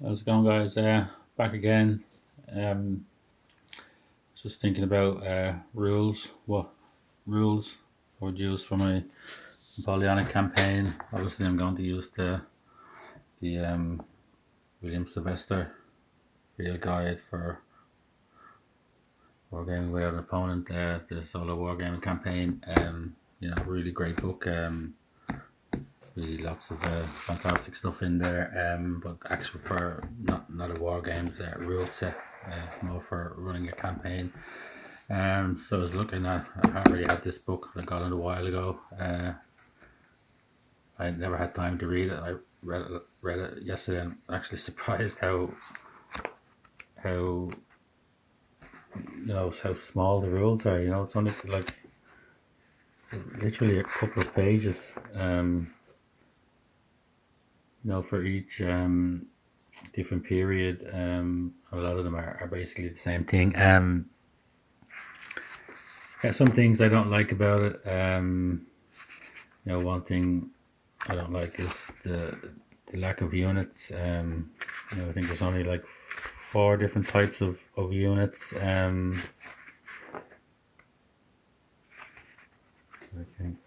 How's it going, guys? Back again. Um, just thinking about rules. What rules I would use for my Napoleonic campaign? Obviously, I'm going to use the William Sylvester Field Guide for Wargaming Without an Opponent. The solo wargaming campaign. Really great book. Really lots of fantastic stuff in there. But actually, for not a war games rule set, more for running a campaign. So I was looking at. I already had this book. I got it a while ago. I never had time to read it. I read it yesterday. I'm actually surprised how how small the rules are. It's only like literally a couple of pages. For each different period. A lot of them are basically the same thing. Yeah, some things I don't like about it. One thing I don't like is the lack of units. I think there's only like four different types of units. I can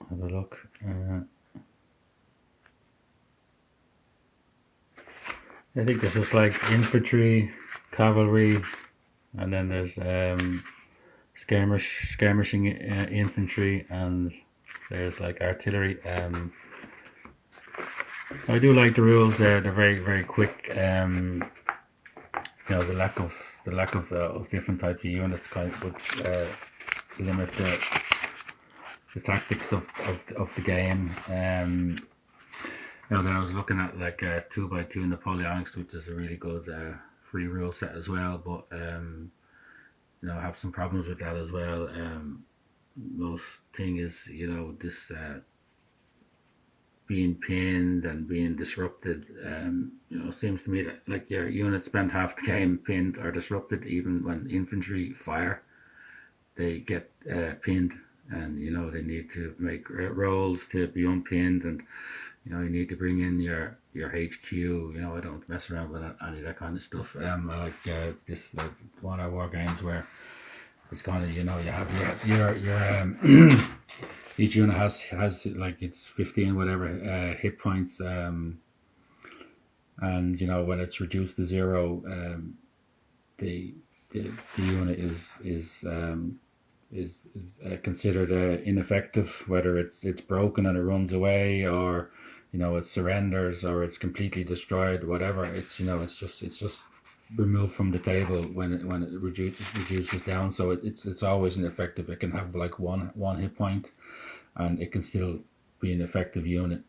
have a look. I think there's just like infantry, cavalry, and then there's skirmishing infantry, and there's like artillery. I do like the rules there. They're very very quick. The lack of different types of units kind of would limit the tactics of the game. Then I was looking at like 2x2 Napoleonics, which is a really good free rule set as well. But I have some problems with that as well. Most thing is this being pinned and being disrupted. Seems to me that like your units spend half the game pinned or disrupted. Even when infantry fire, they get pinned, and they need to make rolls to be unpinned, and you need to bring in your HQ. I don't mess around with any of that kind of stuff. I like this one of our war games where it's kind of you have your each unit has like it's 15 whatever hit points, and when it's reduced to zero, the the unit is considered ineffective, whether it's broken and it runs away, or it surrenders, or it's completely destroyed. Whatever, it's just removed from the table when it reduces down. So it's always ineffective. It can have like one hit point, and it can still be an effective unit.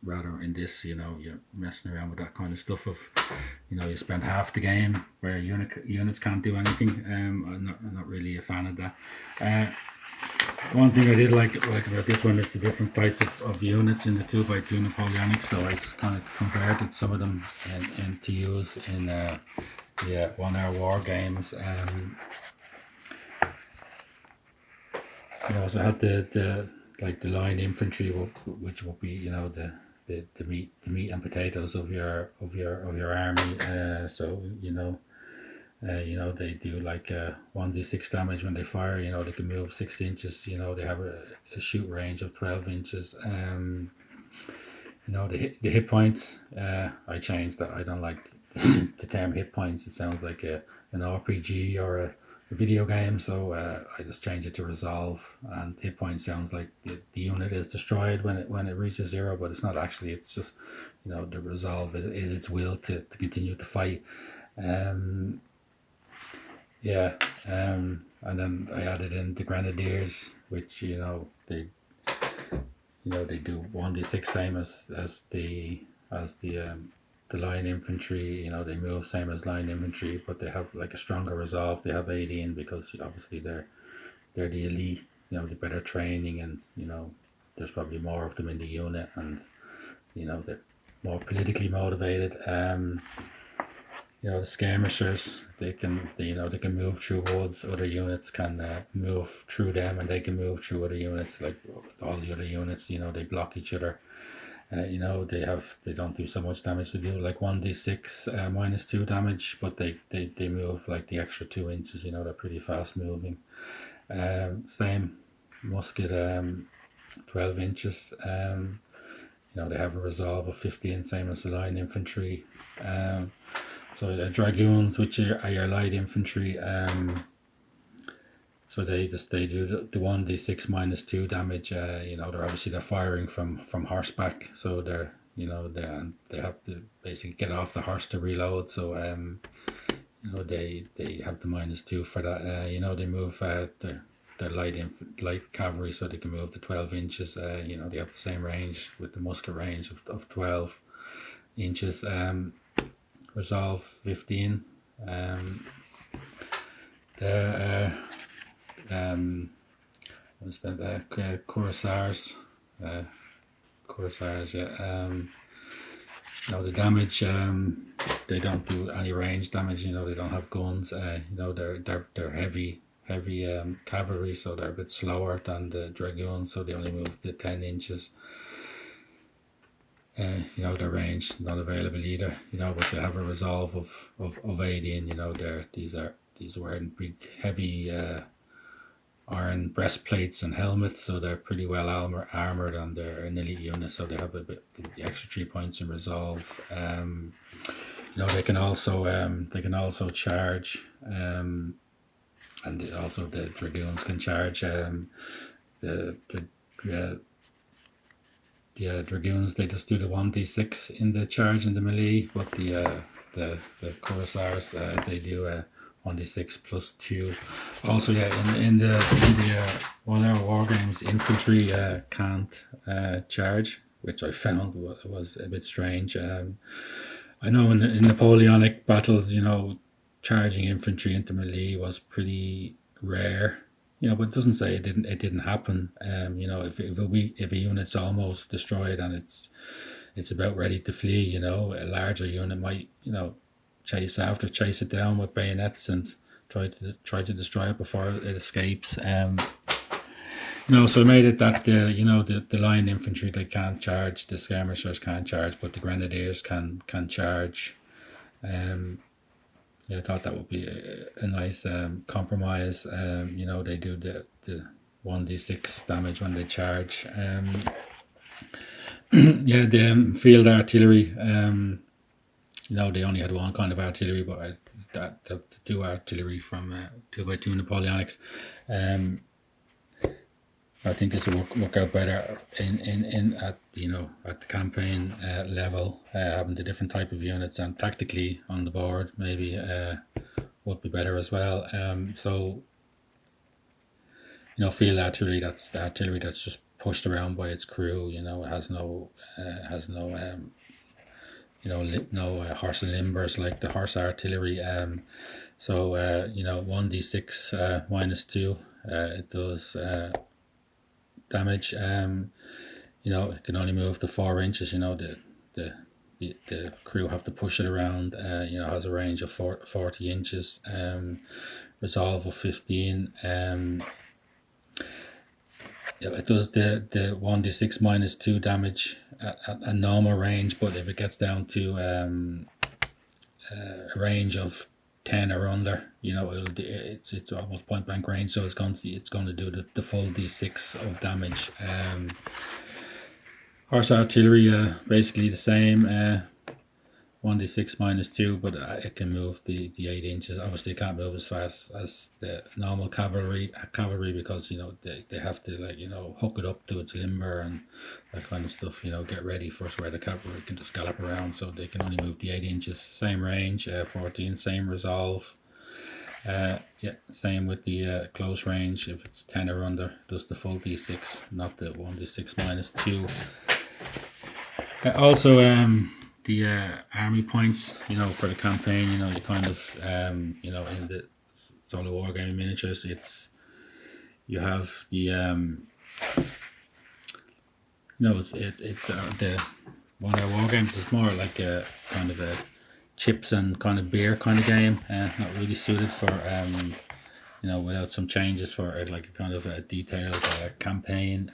Rather in this, you're messing around with that kind of stuff of, you spend half the game where units can't do anything. I'm not really a fan of that. One thing I did like about this one is the different types of units in the 2x2 Napoleonic. So I kind of converted some of them and to use in 1 hour war games. So I had the line infantry, which will be the meat and potatoes of your army. So they do like 1d6 damage when they fire. They can move 6 inches. They have a shoot range of 12 inches. The hit points. I changed that. I don't like the term hit points. It sounds like an RPG or a video game, so I just change it to resolve. And hit point sounds like the unit is destroyed when it reaches zero, but it's not actually. It's just the resolve is its will to continue to fight. Um, yeah, and then I added in the grenadiers, which they do 1d6, same as the line infantry. They move same as line infantry, but they have like a stronger resolve. They have 18 because obviously they're the elite. The better training, and there's probably more of them in the unit, and they're more politically motivated. The skirmishers, they can move through woods. Other units can move through them, and they can move through other units. Like all the other units, they block each other. You know, they don't do so much damage. They do like 1d6 -2 damage, but they move like the extra 2 inches. You know, they're pretty fast moving. Same musket, 12 inches. You know, they have a resolve of 15, same as the line infantry. So the dragoons, which are your light infantry, so they do the 1d6 -2 damage. You know, they're firing from horseback, so they're, you know, they have to basically get off the horse to reload. So you know, they have the -2 for that. You know, they move their light cavalry, so they can move to 12 inches. You know, they have the same range with the musket range of 12 inches. Resolve 15. The I spent Cuirassiers. Cuirassiers, yeah. No, the damage. They don't do any range damage. You know, they don't have guns. You know, they're heavy cavalry, so they're a bit slower than the dragoons. So they only move to 10 inches. You know, their range not available either. You know, but they have a resolve of 18. You know, these are wearing big heavy iron breastplates and helmets, so they're pretty well armored, and they're an elite unit, so they have a bit the extra 3 points in resolve. You know, they can also charge, and also the dragoons can charge. The dragoons, they just do the 1d6 in the charge in the melee, but the Cuirassiers, they do 1d6 +2. Also, yeah, in the 1 hour war games, infantry can't charge, which I found was a bit strange. I know in Napoleonic battles, you know, charging infantry into melee was pretty rare. You know, but it doesn't say it didn't happen. You know, if a unit's almost destroyed and it's about ready to flee, you know, a larger unit might, you know, chase it down with bayonets and try to destroy it before it escapes. You know, so it made it that the line infantry, they can't charge, the skirmishers can't charge, but the grenadiers can charge. Yeah, I thought that would be a nice compromise. You know, they do the 1d6 damage when they charge. Yeah, the field artillery. You know, they only had one kind of artillery, but the two artillery from 2x2 Napoleonics. I think this will work out better in at the campaign level, having the different type of units, and tactically on the board maybe would be better as well. So, you know, field artillery, that's the artillery that's just pushed around by its crew. You know, it has no no horse and limbers like the horse artillery. So you know, 1d6 -2, it does damage. You know, it can only move to 4 inches. You know, the crew have to push it around. You know, has a range of 40 inches. Resolve of 15. Yeah, it does the 1d6 -2 damage at a normal range, but if it gets down to a range of 10 or under, you know, it's almost point blank range, so it's going to do the full d6 of damage. Horse artillery, basically the same. 1d6 -2, but it can move the 8 inches. Obviously, it can't move as fast as the normal cavalry because, you know, they have to, like, you know, hook it up to its limber and that kind of stuff. You know, get ready for where the cavalry can just gallop around, so they can only move the 8 inches. Same range, 14, same resolve. Yeah, same with the close range. If it's 10 or under, does the full d6, not the 1d6 -2. Also, the army points, you know, for the campaign, you know, you kind of, you know, in the solo wargaming miniatures, you have the, you know, it's the 1 hour wargames is more like a kind of a chips and kind of beer kind of game, not really suited for, you know, without some changes for like a kind of a detailed campaign.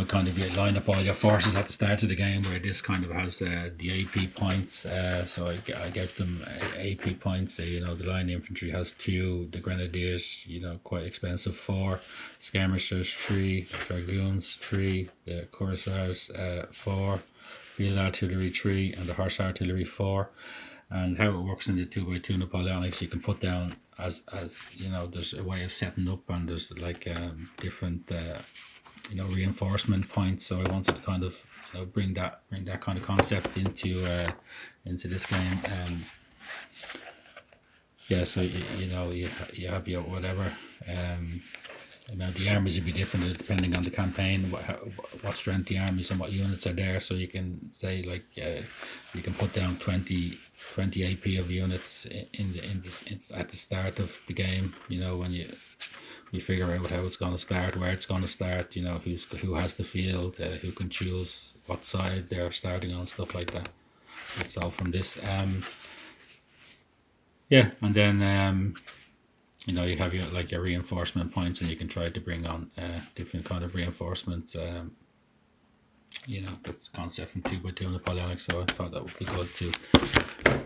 kind of you line up all your forces at the start of the game, where this kind of has the AP points. So I gave them AP points. The line infantry has 2, the grenadiers, quite expensive, 4, skirmishers 3, dragoons 3, the cuirassiers 4, field artillery 3, and the horse artillery 4. And how it works in the 2x2 Napoleonics, you can put down as there's a way of setting up, and there's like different reinforcement points. So I wanted to kind of bring that kind of concept into this game. So you have your whatever. The armies would be different depending on the campaign, what strength the armies and what units are there. So you can say you can put down 20 AP of units at the start of the game. When you figure out how it's going to start, where it's going to start. Who has the field, who can choose what side they're starting on, stuff like that. And so from this, and then. You have your reinforcement points, and you can try to bring on different kind of reinforcements. That's the concept from 2x2 Napoleonic. So I thought that would be good to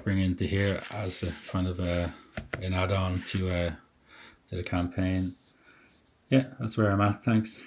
bring into here as a kind of an add-on to the campaign. Yeah, that's where I'm at. Thanks.